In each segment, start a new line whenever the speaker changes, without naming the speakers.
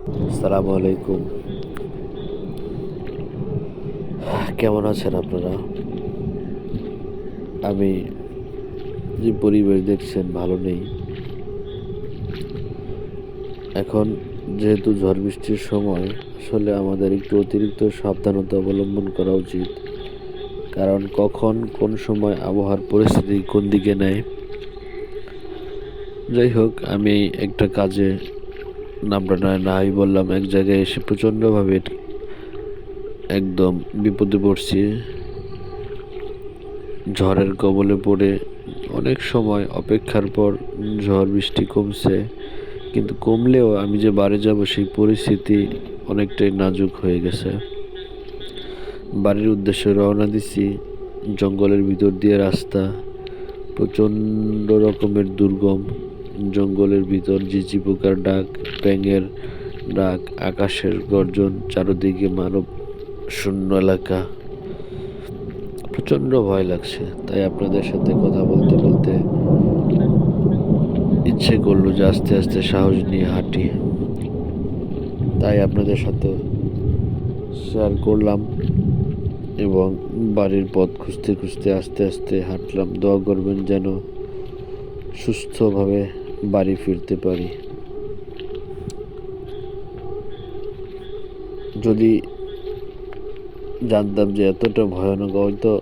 আসসালামু আলাইকুম। কেমন আছেন আপনারা? আমি যে পরিবেশ দেখছেন ভালো নেই। এখন যেহেতু ঝড় বৃষ্টির সময় আসলে আমাদের একটু অতিরিক্ত সাবধানতা অবলম্বন করা উচিত। কারণ কখন কোন সময় আবহাওয়ার পরিস্থিতি কোন দিকে নেয়। যাই হোক আমি একটা কাজে নামটা নাই বললাম, এক জায়গায় এসে প্রচণ্ডভাবে একদম বিপদে পড়ছি। ঝড়ের কবলে পড়ে অনেক সময় অপেক্ষার পর ঝড় বৃষ্টি কমছে, কিন্তু কমলেও আমি যে বাড়ি যাব সেই পরিস্থিতি অনেকটাই নাজুক হয়ে গেছে। বাড়ির উদ্দেশ্যে রওনা দিছি, জঙ্গলের ভিতর দিয়ে রাস্তা, প্রচণ্ড রকমের দুর্গম। জঙ্গলের ভিতর ঝিঁঝি পোকার ডাক, ব্যাঙের ডাক, আকাশের গর্জন, চারদিকে মানব শূন্য এলাকা। প্রচণ্ড ভয় লাগছে, তাই আপনাদের সাথে কথা বলতে বলতে ইচ্ছে করলো যে আস্তে আস্তে সাহস নিয়ে হাঁটি। তাই আপনাদের সাথে শেয়ার করলাম এবং বাড়ির পথ খুঁজতে খুঁজতে আস্তে আস্তে হাঁটলাম। দোয়া করবেন যেন সুস্থভাবে বাড়ি ফিরতে পারি। যদি জানতাম যে এতটা ভয়ানক, হয়তো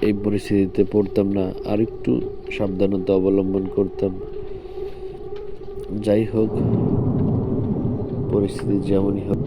এই পরিস্থিতিতে পড়তাম না, আর একটু সাবধানতা অবলম্বন করতাম। যাই হোক, পরিস্থিতি যেমনই হোক,